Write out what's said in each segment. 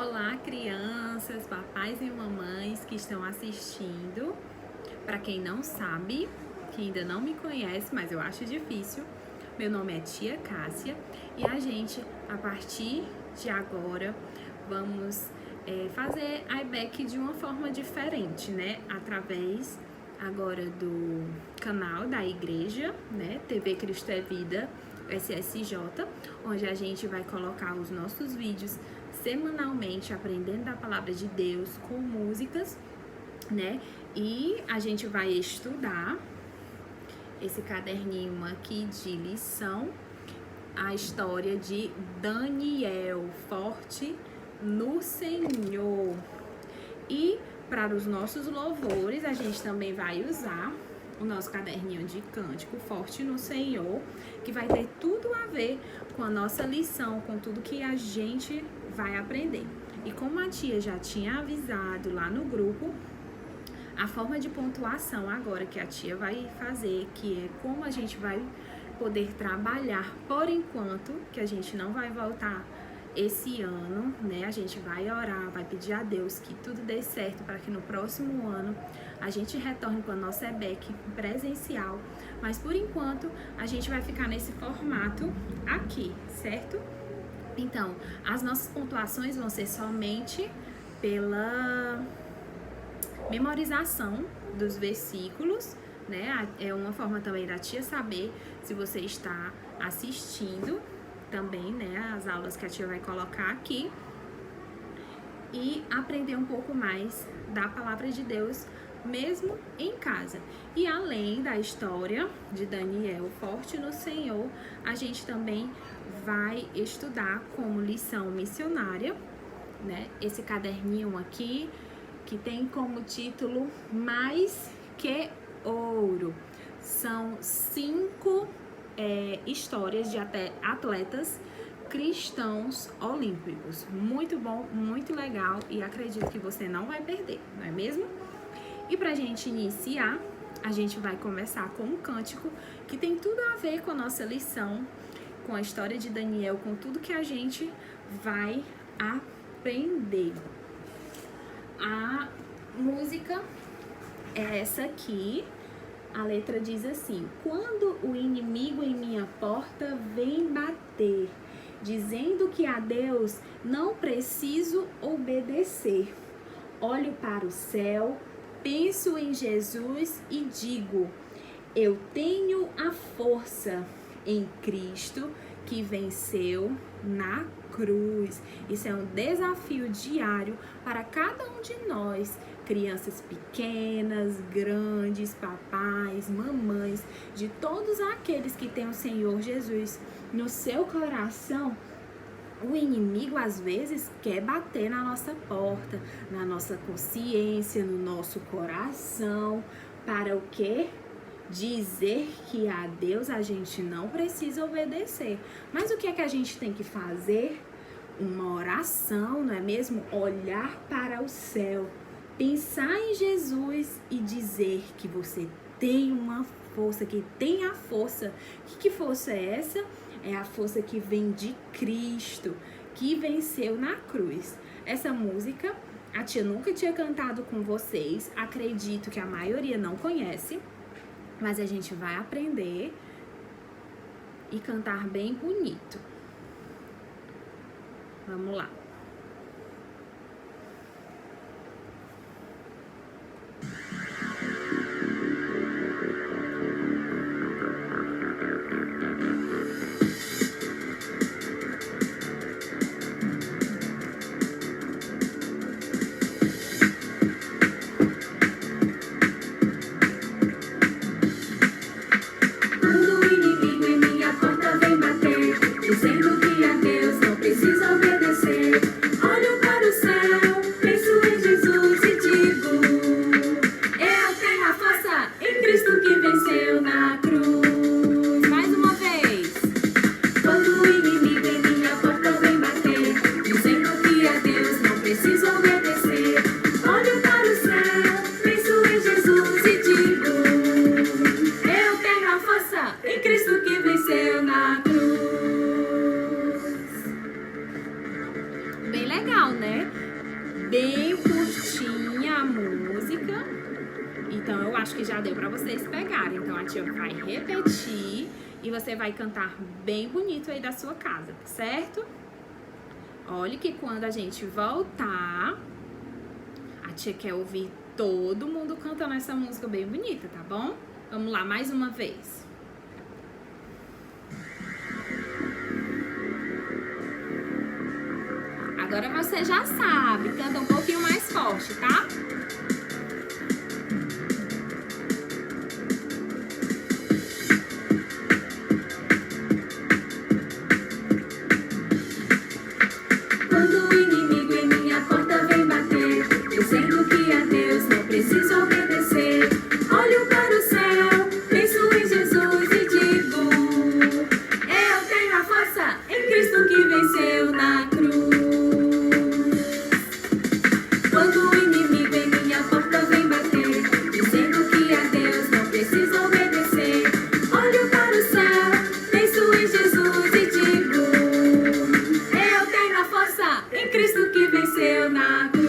Olá, crianças, papais e mamães que estão assistindo. Para quem não sabe, que ainda não me conhece, mas eu acho difícil, meu nome é Tia Cássia e a gente, a partir de agora, vamos fazer a IBEC de uma forma diferente, né? Através agora do canal da igreja, né? TV Cristo é Vida, SSJ, onde a gente vai colocar os nossos vídeos semanalmente aprendendo da palavra de Deus com músicas, né? E a gente vai estudar esse caderninho aqui de lição, a história de Daniel, forte no Senhor. E para os nossos louvores, a gente também vai usar o nosso caderninho de cântico, forte no Senhor, que vai ter tudo a ver com a nossa lição, com tudo que a gente vai aprender. E como a tia já tinha avisado lá no grupo, a forma de pontuação agora que a tia vai fazer, que é como a gente vai poder trabalhar por enquanto, que a gente não vai voltar esse ano, né? A gente vai orar, vai pedir a Deus que tudo dê certo para que no próximo ano a gente retorne com a nossa EBEC presencial. Mas por enquanto a gente vai ficar nesse formato aqui, certo? Então, as nossas pontuações vão ser somente pela memorização dos versículos, né? É uma forma também da tia saber se você está assistindo também, né? As aulas que a tia vai colocar aqui e aprender um pouco mais da palavra de Deus mesmo em casa. E além da história de Daniel, forte no Senhor, a gente também vai estudar como lição missionária, né? Esse caderninho aqui, que tem como título Mais que Ouro. São 5 histórias de atletas cristãos olímpicos. Muito bom, muito legal e acredito que você não vai perder, não é mesmo? E pra gente iniciar, a gente vai começar com um cântico que tem tudo a ver com a nossa lição, com a história de Daniel, com tudo que a gente vai aprender. A música é essa aqui. A letra diz assim: quando o inimigo em minha porta vem bater, dizendo que a Deus não preciso obedecer, olho para o céu, penso em Jesus e digo: eu tenho a força em Cristo que venceu na cruz. Isso é um desafio diário para cada um de nós, crianças pequenas, grandes, papais, mamães, de todos aqueles que têm o Senhor Jesus no seu coração. O inimigo às vezes quer bater na nossa porta, na nossa consciência, no nosso coração, para o quê? Dizer que a Deus a gente não precisa obedecer. Mas o que é que a gente tem que fazer? Uma oração, não é mesmo? Olhar para o céu, pensar em Jesus e dizer que você tem uma força, que tem a força. Que força é essa? É a força que vem de Cristo, que venceu na cruz. Essa música a tia nunca tinha cantado com vocês, acredito que a maioria não conhece, mas a gente vai aprender e cantar bem bonito. Vamos lá. Quando o inimigo em minha porta vem bater, dizendo que a Deus não precisa obedecer, né? Bem curtinha a música. Então, eu acho que já deu pra vocês pegarem. Então, a tia vai repetir e você vai cantar bem bonito aí da sua casa, certo? Olha que quando a gente voltar, a tia quer ouvir todo mundo cantando essa música bem bonita, tá bom? Vamos lá, mais uma vez. Agora você já sabe, canta um pouquinho mais forte, tá? Quando o inimigo em minha porta vem bater, dizendo que a Deus não preciso obedecer, olho para o céu, penso em Jesus e digo: eu tenho a força em Cristo que venceu na cruz. Quando o inimigo em minha porta vem bater, dizendo que a Deus não preciso obedecer, olho para o céu, penso em Jesus e digo: eu tenho a força em Cristo que venceu na cruz.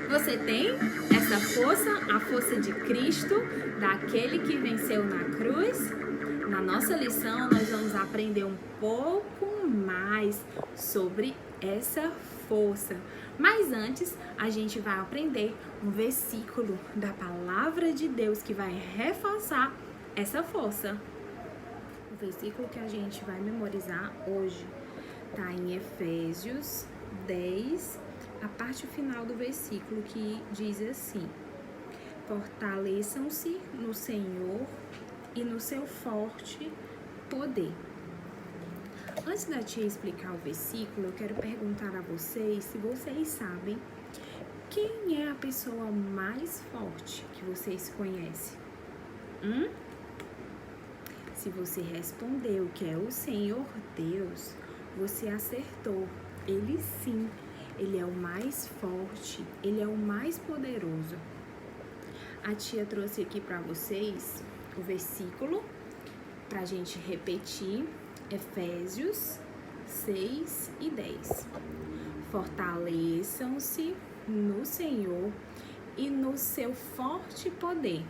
Você tem essa força, a força de Cristo, daquele que venceu na cruz? Na nossa lição, nós vamos aprender um pouco mais sobre essa força. Mas antes, a gente vai aprender um versículo da palavra de Deus que vai reforçar essa força. O versículo que a gente vai memorizar hoje está em Efésios 10, a parte final do versículo, que diz assim: fortaleçam-se no Senhor e no seu forte poder. Antes da tia explicar o versículo, eu quero perguntar a vocês se vocês sabem quem é a pessoa mais forte que vocês conhecem. Se você respondeu que é o Senhor Deus, você acertou. Ele sim, ele é o mais forte, ele é o mais poderoso. A tia trouxe aqui para vocês o versículo para a gente repetir, Efésios 6 e 10. Fortaleçam-se no Senhor e no seu forte poder.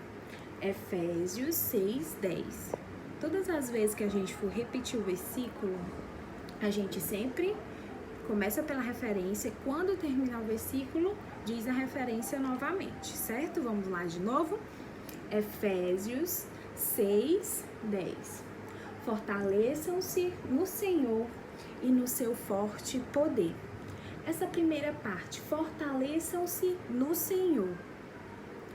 Efésios 6, 10. Todas as vezes que a gente for repetir o versículo, a gente sempre começa pela referência. Quando terminar o versículo, diz a referência novamente, certo? Vamos lá de novo. Efésios 6, 10. Fortaleçam-se no Senhor e no seu forte poder. Essa primeira parte, fortaleçam-se no Senhor,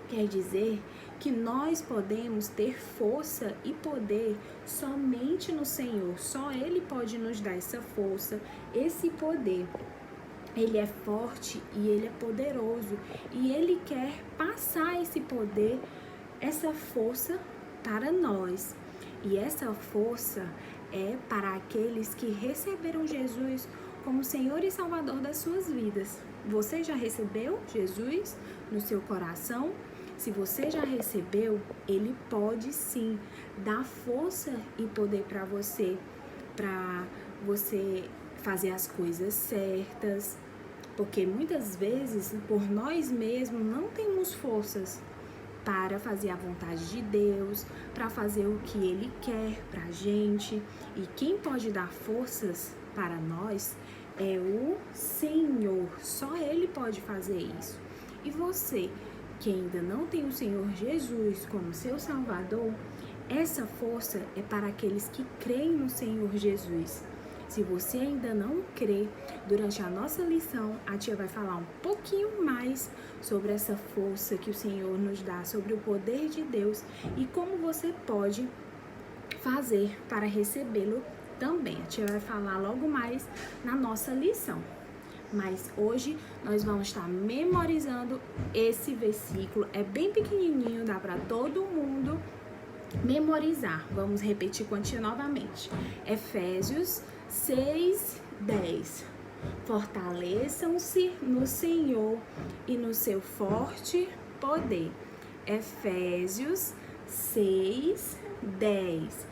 quer dizer que nós podemos ter força e poder somente no Senhor. Só Ele pode nos dar essa força, esse poder. Ele é forte e Ele é poderoso. E Ele quer passar esse poder, essa força para nós. E essa força é para aqueles que receberam Jesus como Senhor e Salvador das suas vidas. Você já recebeu Jesus no seu coração? Se você já recebeu, Ele pode sim dar força e poder para você fazer as coisas certas, porque muitas vezes por nós mesmos não temos forças para fazer a vontade de Deus, para fazer o que Ele quer pra gente. E quem pode dar forças para nós é o Senhor. Só Ele pode fazer isso. E você que ainda não tem o Senhor Jesus como seu Salvador, essa força é para aqueles que creem no Senhor Jesus. Se você ainda não crê, durante a nossa lição, a tia vai falar um pouquinho mais sobre essa força que o Senhor nos dá, sobre o poder de Deus e como você pode fazer para recebê-lo também. A tia vai falar logo mais na nossa lição. Mas hoje nós vamos estar memorizando esse versículo. É bem pequenininho, dá para todo mundo memorizar. Vamos repetir com a tia novamente. Efésios 6, 10. Fortaleçam-se no Senhor e no seu forte poder. Efésios 6, 10.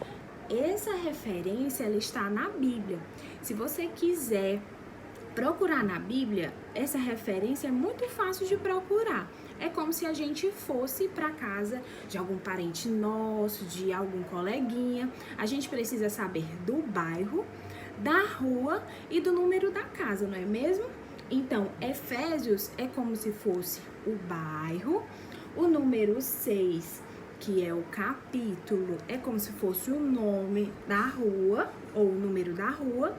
essa referência ela está na Bíblia. Se você quiser procurar na Bíblia, essa referência é muito fácil de procurar. É como se a gente fosse para casa de algum parente nosso, de algum coleguinha. A gente precisa saber do bairro, da rua e do número da casa, não é mesmo? Então, Efésios é como se fosse o bairro, o número 6, que é o capítulo, é como se fosse o nome da rua, ou o número da rua,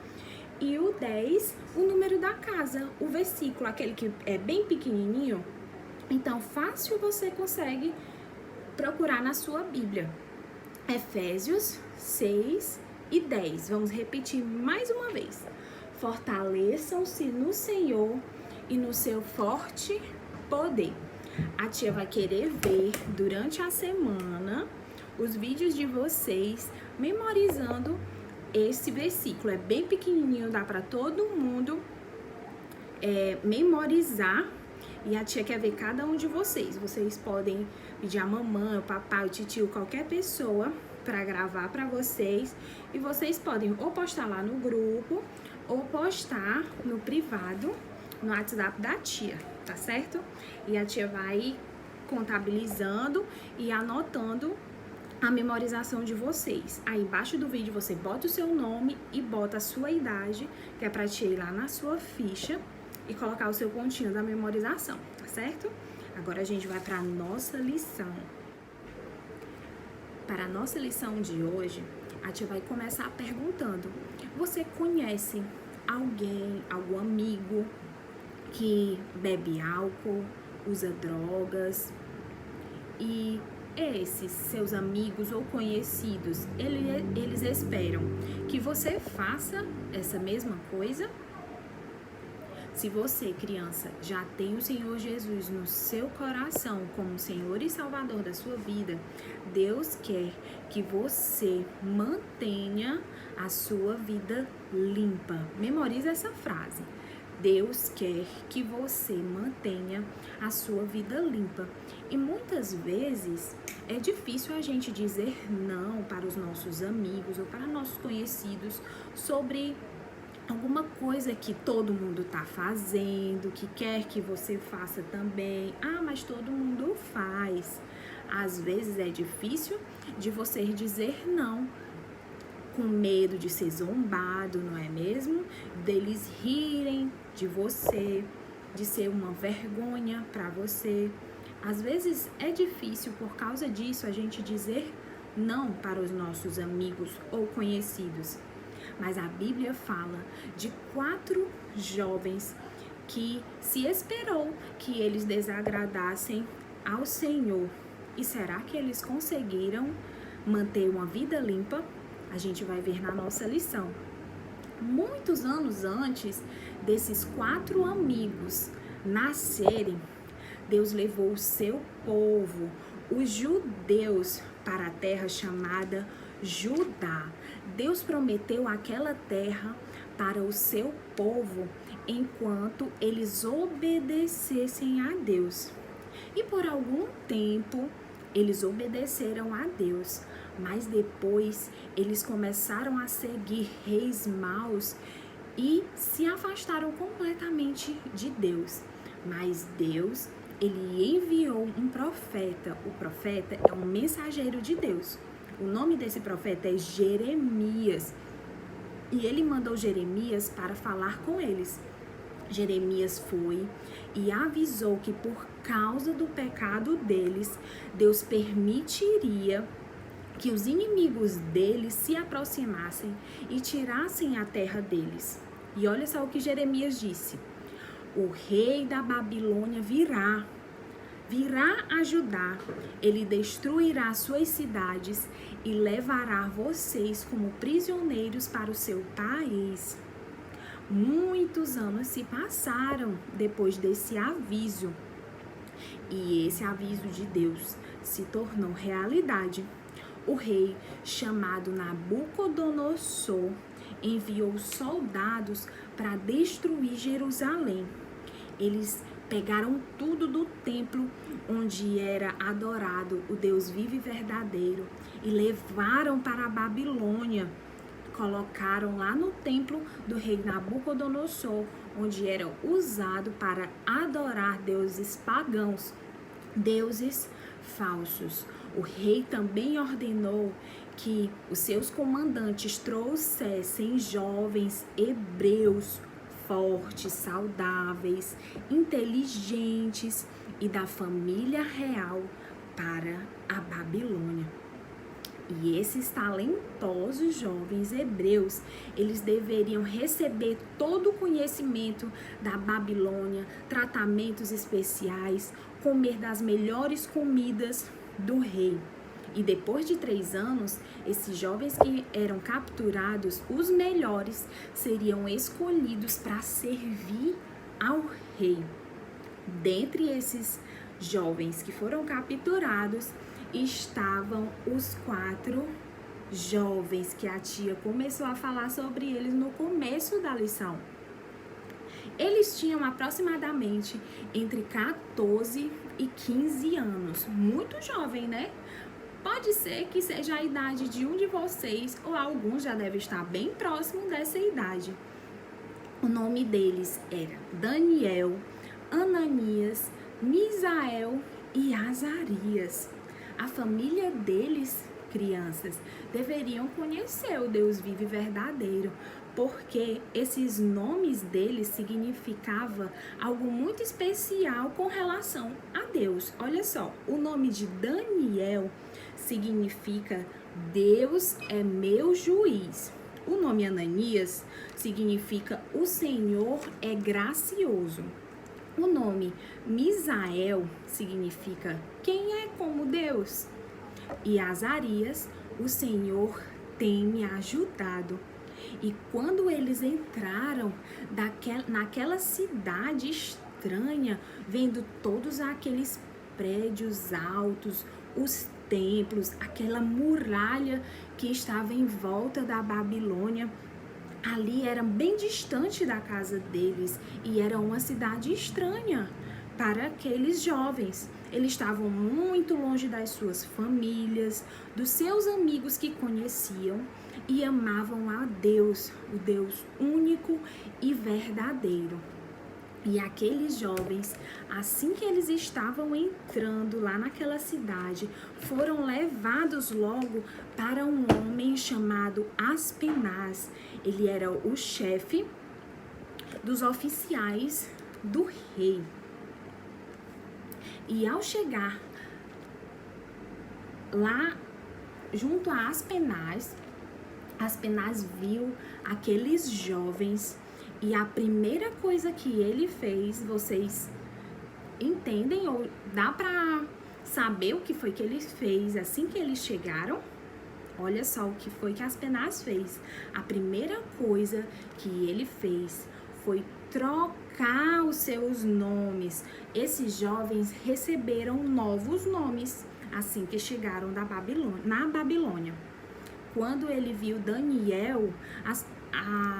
e o 10, o número da casa, o versículo, aquele que é bem pequenininho. Então, fácil você consegue procurar na sua Bíblia. Efésios 6 e 10. Vamos repetir mais uma vez. Fortaleçam-se no Senhor e no seu forte poder. A tia vai querer ver durante a semana os vídeos de vocês memorizando esse versículo. É bem pequenininho, dá para todo mundo memorizar. E a tia quer ver cada um de vocês. Vocês podem pedir a mamãe, o papai, o titio, qualquer pessoa para gravar para vocês. E vocês podem ou postar lá no grupo ou postar no privado, no WhatsApp da tia, tá certo? E a tia vai contabilizando e anotando a memorização de vocês. Aí embaixo do vídeo você bota o seu nome e bota a sua idade, que é pra tia ir lá na sua ficha e colocar o seu pontinho da memorização, tá certo? Agora a gente vai para a nossa lição. Para a nossa lição de hoje, a tia vai começar perguntando: você conhece alguém, algum amigo que bebe álcool, usa drogas? E esses seus amigos ou conhecidos, eles esperam que você faça essa mesma coisa? Se você, criança, já tem o Senhor Jesus no seu coração como Senhor e Salvador da sua vida, Deus quer que você mantenha a sua vida limpa. Memorize essa frase. Deus quer que você mantenha a sua vida limpa. E muitas vezes é difícil a gente dizer não para os nossos amigos ou para nossos conhecidos sobre alguma coisa que todo mundo tá fazendo, que quer que você faça também. Ah, mas todo mundo faz. Às vezes é difícil de você dizer não, com medo de ser zombado, não é mesmo? Deles rirem de você, de ser uma vergonha para você. Às vezes é difícil por causa disso a gente dizer não para os nossos amigos ou conhecidos. Mas a Bíblia fala de 4 jovens que se esperou que eles desagradassem ao Senhor. E será que eles conseguiram manter uma vida limpa? A gente vai ver na nossa lição. Muitos anos antes desses 4 amigos nascerem, Deus levou o seu povo, os judeus, para a terra chamada Judá. Deus prometeu aquela terra para o seu povo enquanto eles obedecessem a Deus. E por algum tempo eles obedeceram a Deus, mas depois eles começaram a seguir reis maus e se afastaram completamente de Deus. Mas Deus, ele enviou um profeta. O profeta é um mensageiro de Deus. O nome desse profeta é Jeremias. E ele mandou Jeremias para falar com eles. Jeremias foi e avisou que por causa do pecado deles, Deus permitiria que os inimigos deles se aproximassem e tirassem a terra deles. E olha só o que Jeremias disse: o rei da Babilônia virá a Judá, ele destruirá suas cidades e levará vocês como prisioneiros para o seu país. Muitos anos se passaram depois desse aviso, e esse aviso de Deus se tornou realidade. O rei, chamado Nabucodonosor, enviou soldados para destruir Jerusalém. Eles pegaram tudo do templo onde era adorado o Deus vivo e verdadeiro e levaram para a Babilônia. Colocaram lá no templo do rei Nabucodonosor, onde era usado para adorar deuses pagãos, deuses falsos. O rei também ordenou que os seus comandantes trouxessem jovens hebreus fortes, saudáveis, inteligentes e da família real para a Babilônia. E esses talentosos jovens hebreus, eles deveriam receber todo o conhecimento da Babilônia, tratamentos especiais, comer das melhores comidas do rei. E depois de 3 anos, esses jovens que eram capturados, os melhores, seriam escolhidos para servir ao rei. Dentre esses jovens que foram capturados, estavam os 4 jovens que a tia começou a falar sobre eles no começo da lição. Eles tinham aproximadamente entre 14 e 15 anos. Muito jovem, né? Pode ser que seja a idade de um de vocês, ou alguns já devem estar bem próximo dessa idade. O nome deles era Daniel, Ananias, Misael e Azarias. A família deles, crianças, deveriam conhecer o Deus vivo e verdadeiro, porque esses nomes deles significavam algo muito especial com relação a Deus. Olha só, o nome de Daniel significa Deus é meu juiz. O nome Ananias significa o Senhor é gracioso. O nome Misael significa quem é como Deus. E Azarias, o Senhor tem me ajudado. E quando eles entraram naquela cidade estranha, vendo todos aqueles prédios altos, os templos, aquela muralha que estava em volta da Babilônia, ali era bem distante da casa deles e era uma cidade estranha para aqueles jovens. Eles estavam muito longe das suas famílias, dos seus amigos que conheciam e amavam a Deus, o Deus único e verdadeiro. E aqueles jovens, assim que eles estavam entrando lá naquela cidade, foram levados logo para um homem chamado Aspenaz. Ele era o chefe dos oficiais do rei. E ao chegar lá junto a Aspenaz, Aspenaz viu aqueles jovens. E a primeira coisa que ele fez, vocês entendem ou dá pra saber o que foi que ele fez assim que eles chegaram? Olha só o que foi que Aspenaz fez. A primeira coisa que ele fez foi trocar os seus nomes. Esses jovens receberam novos nomes assim que chegaram na Babilônia. Quando ele viu Daniel,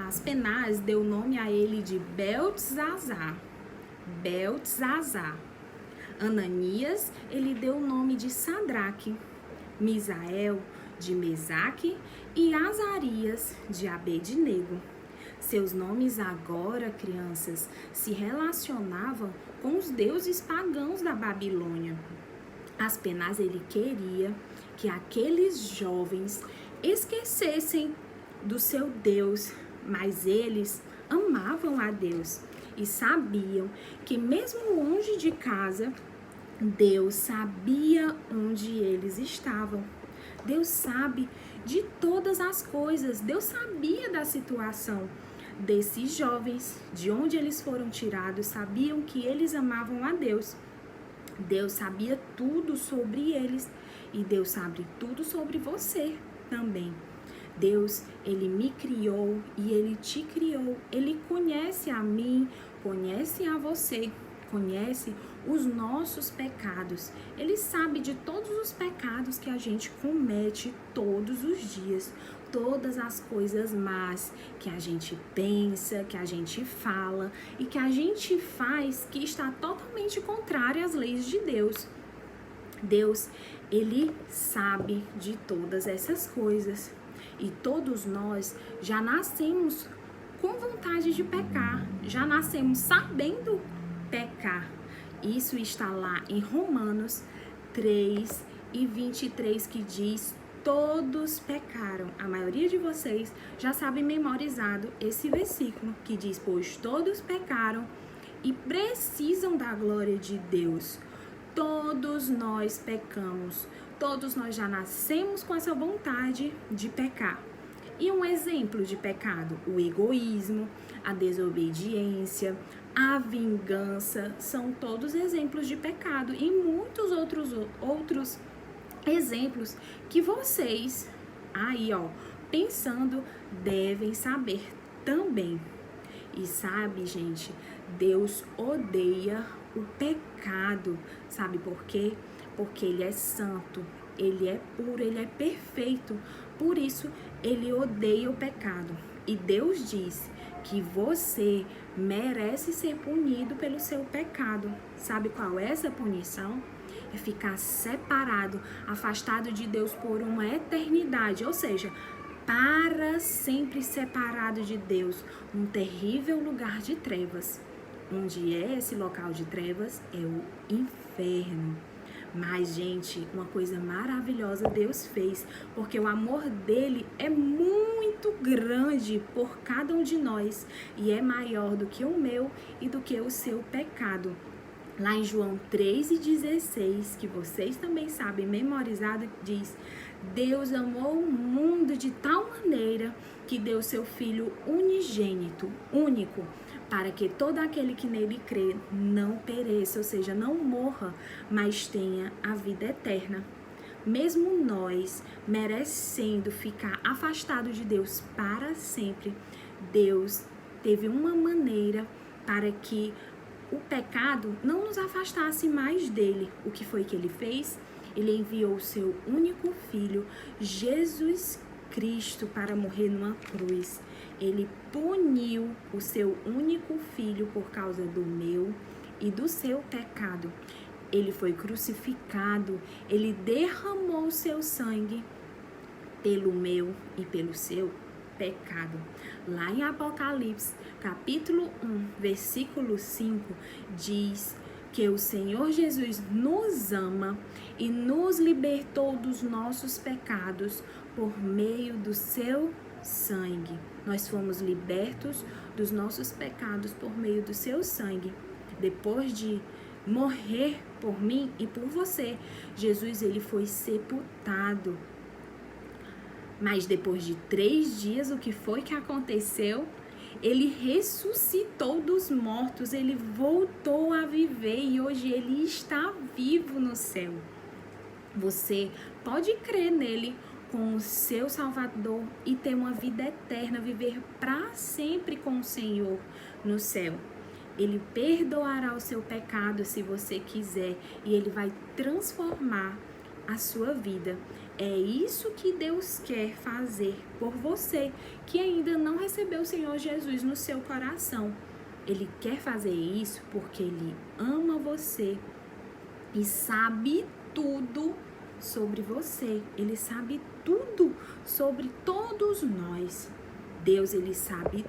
Aspenaz deu nome a ele de Beltesazar. Ananias, ele deu o nome de Sadraque. Misael, de Mesaque, e Azarias, de Abednego. Seus nomes agora, crianças, se relacionavam com os deuses pagãos da Babilônia. Aspenaz, ele queria que aqueles jovens esquecessem do seu Deus, mas eles amavam a Deus e sabiam que mesmo longe de casa, Deus sabia onde eles estavam. Deus sabe de todas as coisas. Deus sabia da situação desses jovens, de onde eles foram tirados, sabiam que eles amavam a Deus. Deus sabia tudo sobre eles e Deus sabe tudo sobre você também. Deus, ele me criou e ele te criou. Ele conhece a mim, conhece a você, conhece os nossos pecados. Ele sabe de todos os pecados que a gente comete todos os dias. todas as coisas más que a gente pensa, que a gente fala e que a gente faz que está totalmente contrária às leis de Deus. Deus, ele sabe de todas essas coisas e todos nós já nascemos com vontade de pecar, já nascemos sabendo pecar. Isso está lá em Romanos 3:23 que diz: todos pecaram. A maioria de vocês já sabe memorizado esse versículo que diz: pois todos pecaram e precisam da glória de Deus. Todos nós pecamos, todos nós já nascemos com essa vontade de pecar. E um exemplo de pecado: o egoísmo, a desobediência, a vingança, são todos exemplos de pecado e muitos outros exemplos que vocês aí, pensando, devem saber também. E sabe, gente, Deus odeia o pecado. Sabe por quê? Porque ele é santo, ele é puro, ele é perfeito. Por isso, ele odeia o pecado. E Deus diz que você merece ser punido pelo seu pecado. Sabe qual é essa punição? É ficar separado, afastado de Deus por uma eternidade, ou seja, para sempre separado de Deus, num terrível lugar de trevas. Onde é esse local de trevas? É o inferno. Mas, gente, uma coisa maravilhosa Deus fez, porque o amor dele é muito grande por cada um de nós e é maior do que o meu e do que o seu pecado. Lá em João 3:16, que vocês também sabem memorizado, diz: Deus amou o mundo de tal maneira que deu seu Filho unigênito, único, para que todo aquele que nele crê não pereça, ou seja, não morra, mas tenha a vida eterna. Mesmo nós, merecendo ficar afastados de Deus para sempre, Deus teve uma maneira para que o pecado não nos afastasse mais dele. O que foi que ele fez? Ele enviou o seu único filho, Jesus Cristo, para morrer numa cruz. Ele puniu o seu único filho por causa do meu e do seu pecado. Ele foi crucificado, ele derramou o seu sangue pelo meu e pelo seu pecado. Lá em Apocalipse, capítulo 1, versículo 5, diz que o Senhor Jesus nos ama e nos libertou dos nossos pecados por meio do seu sangue. Nós fomos libertos dos nossos pecados por meio do seu sangue. Depois de morrer por mim e por você, Jesus, ele foi sepultado. Mas depois de 3 dias, o que foi que aconteceu? Ele ressuscitou dos mortos, ele voltou a viver e hoje ele está vivo no céu. Você pode crer nele como seu Salvador e ter uma vida eterna, viver para sempre com o Senhor no céu. Ele perdoará o seu pecado se você quiser e ele vai transformar a sua vida. É isso que Deus quer fazer por você que ainda não recebeu o Senhor Jesus no seu coração. Ele quer fazer isso porque ele ama você e sabe tudo sobre você. Ele sabe tudo sobre todos nós. Deus, ele sabe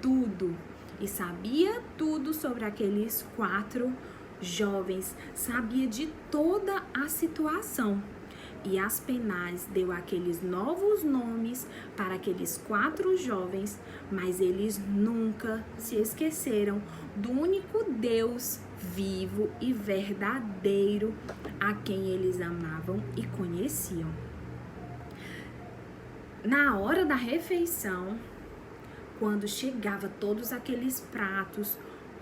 tudo. E sabia tudo sobre aqueles 4 jovens, sabia de toda a situação. E Aspenaz deu aqueles novos nomes para aqueles 4 jovens, mas eles nunca se esqueceram do único Deus vivo e verdadeiro a quem eles amavam e conheciam. Na hora da refeição, quando chegava todos aqueles pratos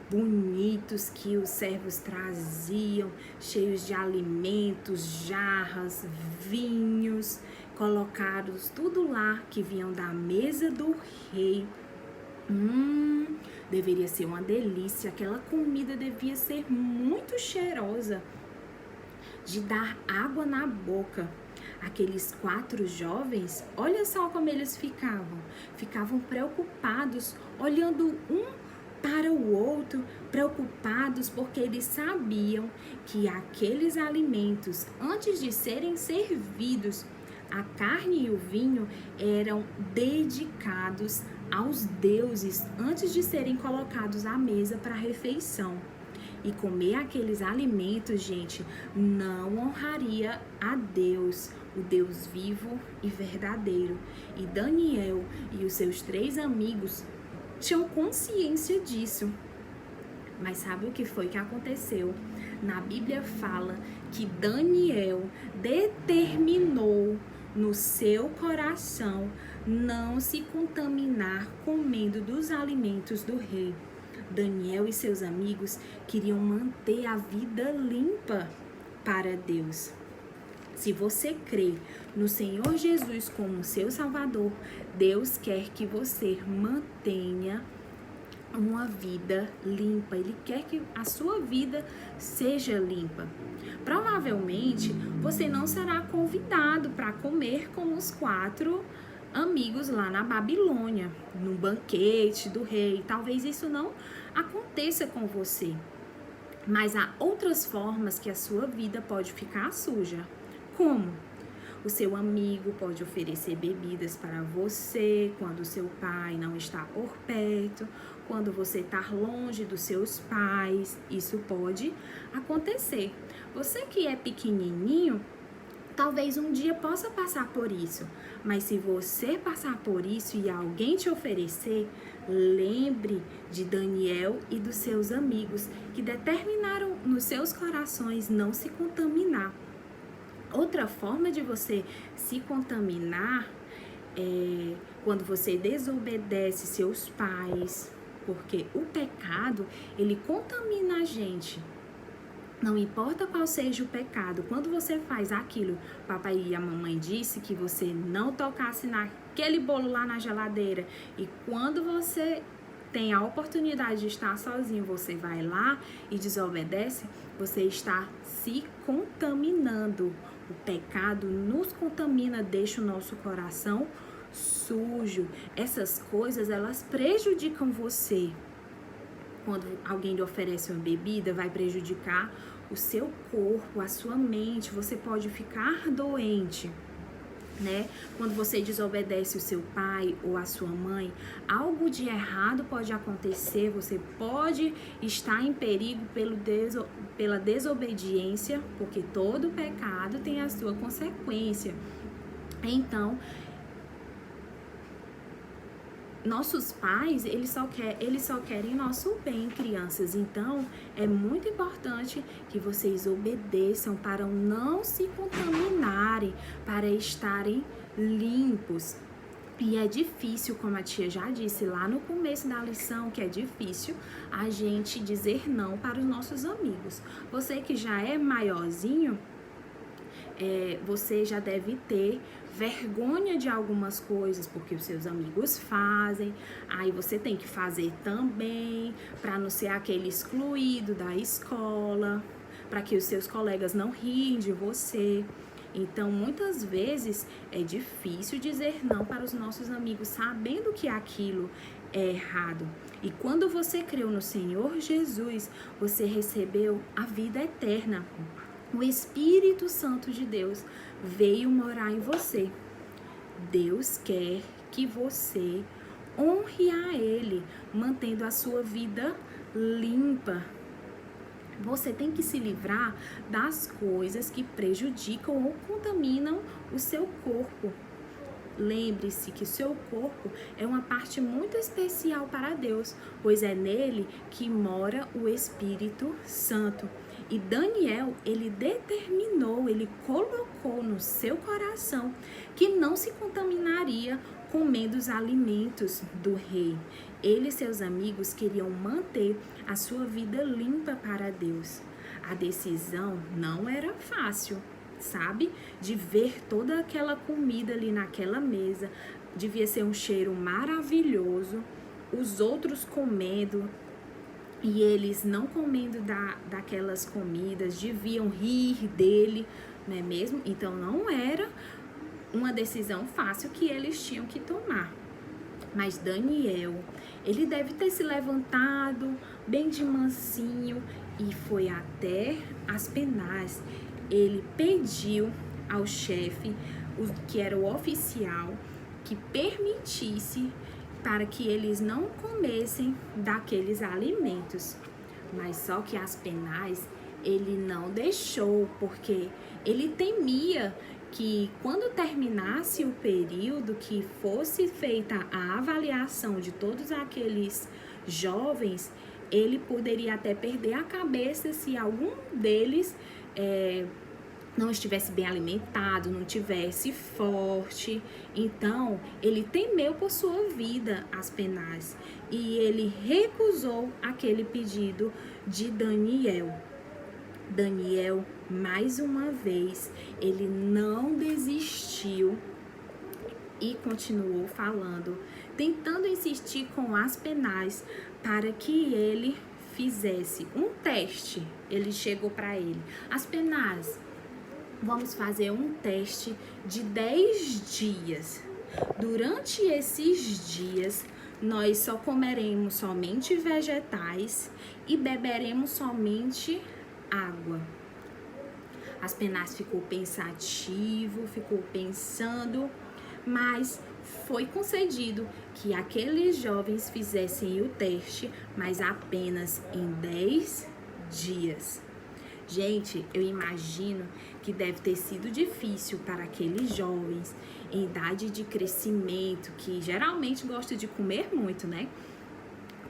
bonitos que os servos traziam, cheios de alimentos, jarras, vinhos, colocados tudo lá que vinham da mesa do rei. Deveria ser uma delícia, aquela comida devia ser muito cheirosa, de dar água na boca. Aqueles 4 jovens, olha só como eles ficavam preocupados, olhando um para o outro, preocupados porque eles sabiam que aqueles alimentos, antes de serem servidos, a carne e o vinho eram dedicados aos deuses antes de serem colocados à mesa para a refeição. E comer aqueles alimentos, gente, não honraria a Deus, o Deus vivo e verdadeiro. E Daniel e os seus 3 amigos tinham consciência disso. Mas sabe o que foi que aconteceu? Na Bíblia fala que Daniel determinou no seu coração não se contaminar comendo dos alimentos do rei. Daniel e seus amigos queriam manter a vida limpa para Deus. Se você crê no Senhor Jesus como seu Salvador, Deus quer que você mantenha uma vida limpa. Ele quer que a sua vida seja limpa. Provavelmente você não será convidado para comer com os 4 amigos lá na Babilônia, no banquete do rei. Talvez isso não aconteça com você. Mas há outras formas que a sua vida pode ficar suja. Como? O seu amigo pode oferecer bebidas para você quando seu pai não está por perto, quando você está longe dos seus pais. Isso pode acontecer. Você que é pequenininho, talvez um dia possa passar por isso, mas se você passar por isso e alguém te oferecer, lembre de Daniel e dos seus amigos que determinaram nos seus corações não se contaminar. Outra forma de você se contaminar é quando você desobedece seus pais, porque o pecado, ele contamina a gente. Não importa qual seja o pecado, quando você faz aquilo, papai e a mamãe disse que você não tocasse naquele bolo lá na geladeira, e quando você tem a oportunidade de estar sozinho, você vai lá e desobedece, você está se contaminando. O pecado nos contamina, deixa o nosso coração sujo. Essas coisas, elas prejudicam você. Quando alguém lhe oferece uma bebida, vai prejudicar o seu corpo, a sua mente. Você pode ficar doente, né? Quando você desobedece o seu pai ou a sua mãe, algo de errado pode acontecer. Você pode estar em perigo pela desobediência, porque todo pecado tem a sua consequência. Então, nossos pais, eles só querem nosso bem, crianças. Então, é muito importante que vocês obedeçam para não se contaminarem, para estarem limpos. E é difícil, como a tia já disse lá no começo da lição, que é difícil a gente dizer não para os nossos amigos. Você que já é maiorzinho, você já deve ter vergonha de algumas coisas, porque os seus amigos fazem, aí você tem que fazer também, para não ser aquele excluído da escola, para que os seus colegas não riem de você. Então, muitas vezes é difícil dizer não para os nossos amigos, sabendo que aquilo é errado. E quando você creu no Senhor Jesus, você recebeu a vida eterna. O Espírito Santo de Deus veio morar em você. Deus quer que você honre a Ele, mantendo a sua vida limpa. Você tem que se livrar das coisas que prejudicam ou contaminam o seu corpo. Lembre-se que o seu corpo é uma parte muito especial para Deus, pois é nele que mora o Espírito Santo. E Daniel, ele determinou, ele colocou no seu coração que não se contaminaria comendo os alimentos do rei. Ele e seus amigos queriam manter a sua vida limpa para Deus. A decisão não era fácil, sabe? De ver toda aquela comida ali naquela mesa, devia ser um cheiro maravilhoso, os outros comendo e eles não comendo daquelas comidas, deviam rir dele, não é mesmo? Então não era uma decisão fácil que eles tinham que tomar. Mas Daniel, ele deve ter se levantado bem de mansinho e foi até Aspenaz. Ele pediu ao chefe, que era o oficial, que permitisse para que eles não comessem daqueles alimentos. Mas só que Aspenaz, ele não deixou, porque ele temia que quando terminasse o período, que fosse feita a avaliação de todos aqueles jovens, ele poderia até perder a cabeça se algum deles não estivesse bem alimentado, não tivesse forte. Então, ele temeu por sua vida, Aspenaz, e ele recusou aquele pedido de Daniel. Daniel, mais uma vez, ele não desistiu e continuou falando, tentando insistir com Aspenaz para que ele fizesse um teste. Ele chegou para ele: Aspenaz, vamos fazer um teste de 10 dias. Durante esses dias, nós só comeremos somente vegetais e beberemos somente água. Aspenaz ficou pensativo, ficou pensando, mas foi concedido que aqueles jovens fizessem o teste, mas apenas em 10 dias. Gente, eu imagino que deve ter sido difícil para aqueles jovens em idade de crescimento, que geralmente gostam de comer muito, né?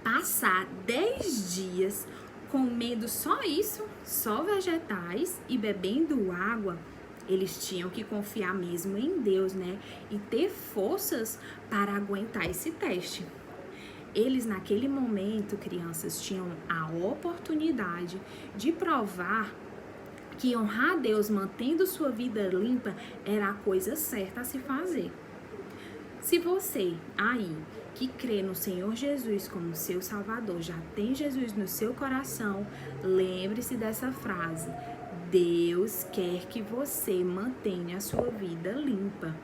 Passar 10 dias comendo só isso, só vegetais e bebendo água. Eles tinham que confiar mesmo em Deus, né? E ter forças para aguentar esse teste. Eles, naquele momento, crianças, tinham a oportunidade de provar que honrar a Deus mantendo sua vida limpa era a coisa certa a se fazer. Se você aí que crê no Senhor Jesus como seu Salvador, já tem Jesus no seu coração, lembre-se dessa frase: Deus quer que você mantenha a sua vida limpa.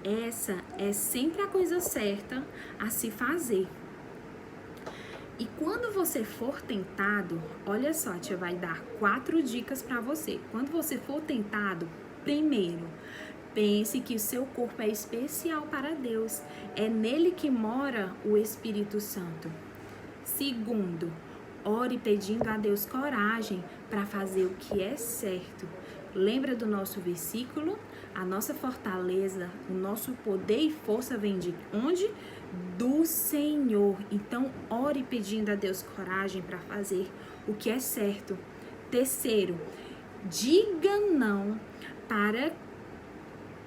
Essa é sempre a coisa certa a se fazer. E quando você for tentado, olha só, a tia vai dar 4 dicas para você. Quando você for tentado, primeiro, pense que o seu corpo é especial para Deus. É nele que mora o Espírito Santo. Segundo, ore pedindo a Deus coragem para fazer o que é certo. Lembra do nosso versículo? A nossa fortaleza, o nosso poder e força vem de onde? Do Senhor. Então, ore pedindo a Deus coragem para fazer o que é certo. Terceiro, diga não para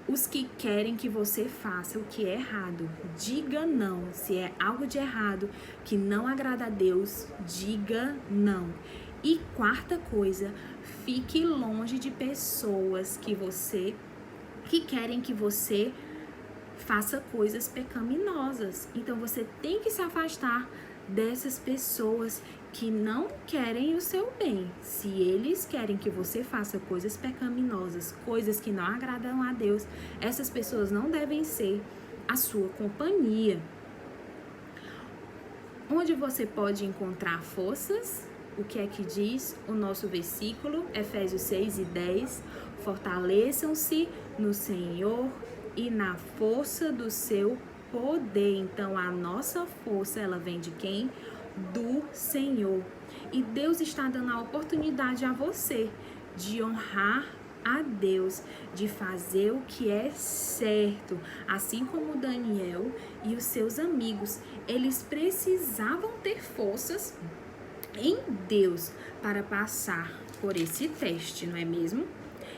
os que querem que você faça o que é errado. Diga não. Se é algo de errado que não agrada a Deus, diga não. E quarta coisa, fique longe de pessoas que querem que você faça coisas pecaminosas. Então você tem que se afastar dessas pessoas que não querem o seu bem. Se eles querem que você faça coisas pecaminosas, coisas que não agradam a Deus, essas pessoas não devem ser a sua companhia. Onde você pode encontrar forças? O que é que diz o nosso versículo? Efésios 6:10. Fortaleçam-se no Senhor e na força do seu poder. Então, a nossa força, ela vem de quem? Do Senhor. E Deus está dando a oportunidade a você de honrar a Deus, de fazer o que é certo. Assim como Daniel e os seus amigos, eles precisavam ter forças em Deus para passar por esse teste, não é mesmo?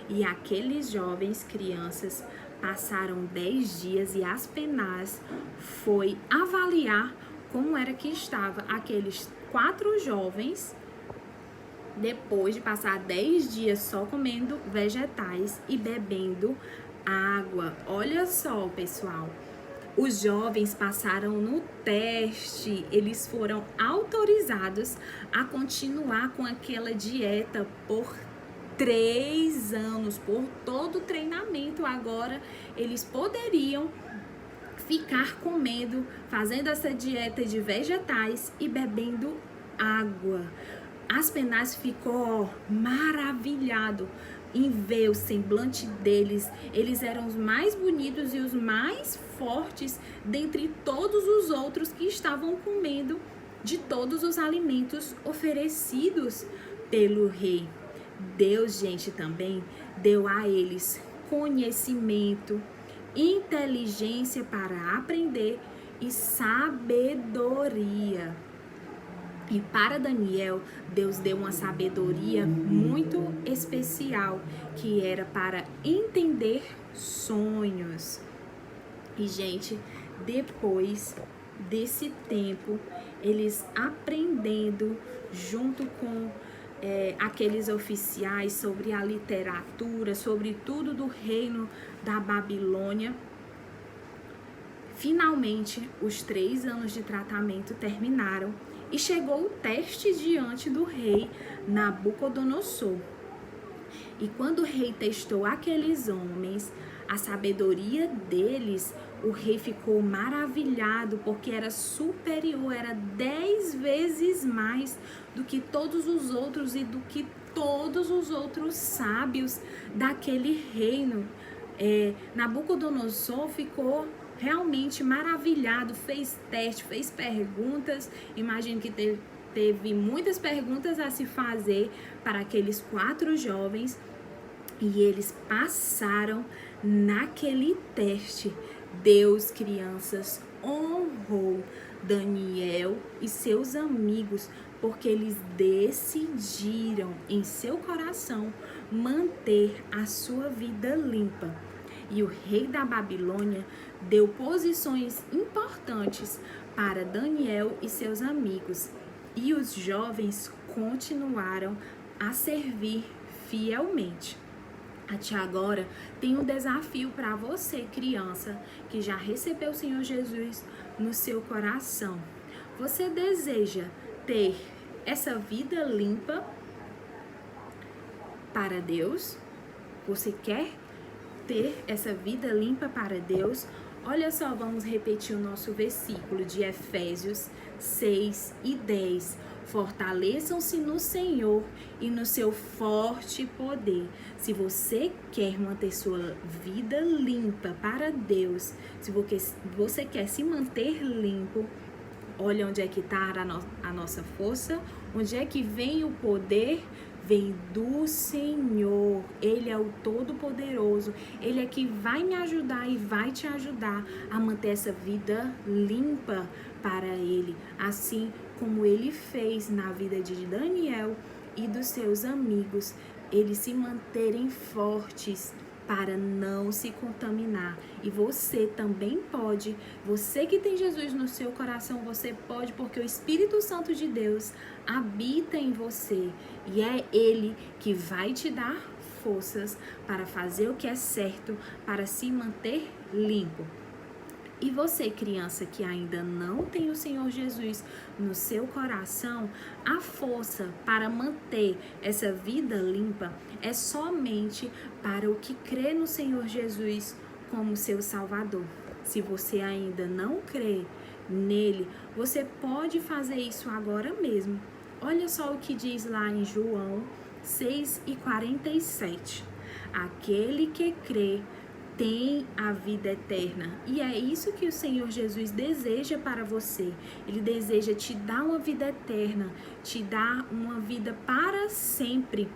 E aqueles jovens crianças passaram 10 dias e Aspenaz foi avaliar como era que estava aqueles 4 jovens depois de passar 10 dias só comendo vegetais e bebendo água. Olha só, pessoal, os jovens passaram no teste, eles foram autorizados a continuar com aquela dieta por 3 anos, por todo o treinamento. Agora eles poderiam ficar comendo, fazendo essa dieta de vegetais e bebendo água. Aspenaz ficou maravilhado em ver o semblante deles. Eles eram os mais bonitos e os mais fortes dentre todos os outros que estavam comendo de todos os alimentos oferecidos pelo rei. Deus, gente, também deu a eles conhecimento, inteligência para aprender e sabedoria. E para Daniel, Deus deu uma sabedoria muito especial, que era para entender sonhos. E, gente, depois desse tempo, eles aprendendo junto com aqueles oficiais sobre a literatura, sobre tudo do reino da Babilônia, finalmente os 3 anos de tratamento terminaram e chegou o teste diante do rei Nabucodonosor. E quando o rei testou aqueles homens, a sabedoria deles, o rei ficou maravilhado, porque era superior, era 10 vezes mais do que todos os outros e do que todos os outros sábios daquele reino. Nabucodonosor ficou realmente maravilhado, fez teste, fez perguntas. Imagino que teve muitas perguntas a se fazer para aqueles 4 jovens, e eles passaram naquele teste. Deus, crianças, honrou Daniel e seus amigos, porque eles decidiram em seu coração manter a sua vida limpa. E o rei da Babilônia deu posições importantes para Daniel e seus amigos. E os jovens continuaram a servir fielmente. Até agora, tem um desafio para você, criança, que já recebeu o Senhor Jesus no seu coração. Você deseja ter essa vida limpa para Deus? Você quer ter essa vida limpa para Deus? Olha só, vamos repetir o nosso versículo de Efésios 6 e 10. Fortaleçam-se no Senhor e no seu forte poder. Se você quer manter sua vida limpa para Deus, se você quer se manter limpo, olha onde é que está a nossa força, onde é que vem o poder? Vem do Senhor. Ele é o Todo-Poderoso. Ele é que vai me ajudar e vai te ajudar a manter essa vida limpa para Ele, assim como Ele fez na vida de Daniel e dos seus amigos, eles se manterem fortes para não se contaminar. E você também pode, você que tem Jesus no seu coração, você pode, porque o Espírito Santo de Deus habita em você e é Ele que vai te dar forças para fazer o que é certo, para se manter limpo. E você, criança, que ainda não tem o Senhor Jesus no seu coração, a força para manter essa vida limpa é somente para o que crê no Senhor Jesus como seu Salvador. Se você ainda não crê nele, você pode fazer isso agora mesmo. Olha só o que diz lá em João 6:47. Aquele que crê tem a vida eterna. E é isso que o Senhor Jesus deseja para você. Ele deseja te dar uma vida eterna, te dar uma vida para sempre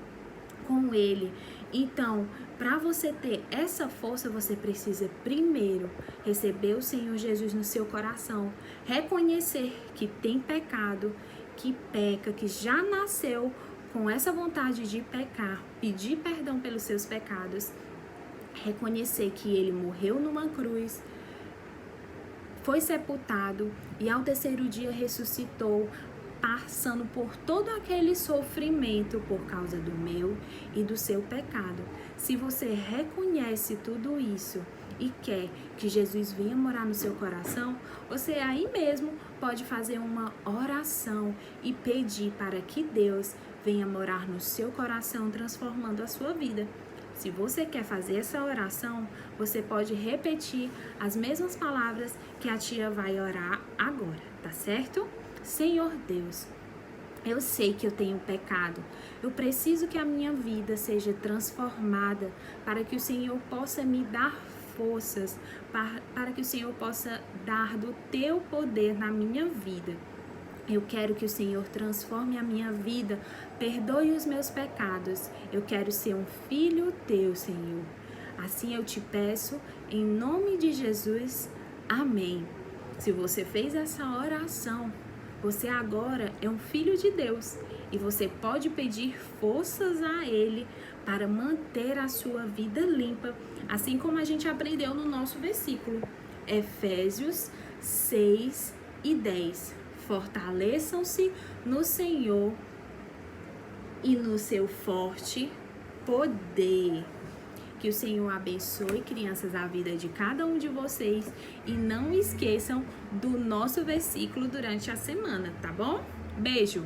com Ele. Então, para você ter essa força, você precisa primeiro receber o Senhor Jesus no seu coração, reconhecer que tem pecado, que peca, que já nasceu com essa vontade de pecar, pedir perdão pelos seus pecados, reconhecer que Ele morreu numa cruz, foi sepultado e ao 3º dia ressuscitou, passando por todo aquele sofrimento por causa do meu e do seu pecado. Se você reconhece tudo isso e quer que Jesus venha morar no seu coração, você aí mesmo pode fazer uma oração e pedir para que Deus venha morar no seu coração, transformando a sua vida. Se você quer fazer essa oração, você pode repetir as mesmas palavras que a tia vai orar agora, tá certo? Senhor Deus, eu sei que eu tenho pecado. Eu preciso que a minha vida seja transformada para que o Senhor possa me dar forças, para que o Senhor possa dar do teu poder na minha vida. Eu quero que o Senhor transforme a minha vida, perdoe os meus pecados. Eu quero ser um filho teu, Senhor. Assim eu te peço, em nome de Jesus. Amém. Se você fez essa oração, você agora é um filho de Deus e você pode pedir forças a Ele para manter a sua vida limpa, assim como a gente aprendeu no nosso versículo, Efésios 6:10. Fortaleçam-se no Senhor e no seu forte poder. Que o Senhor abençoe, crianças, a vida de cada um de vocês e não esqueçam do nosso versículo durante a semana, tá bom? Beijo!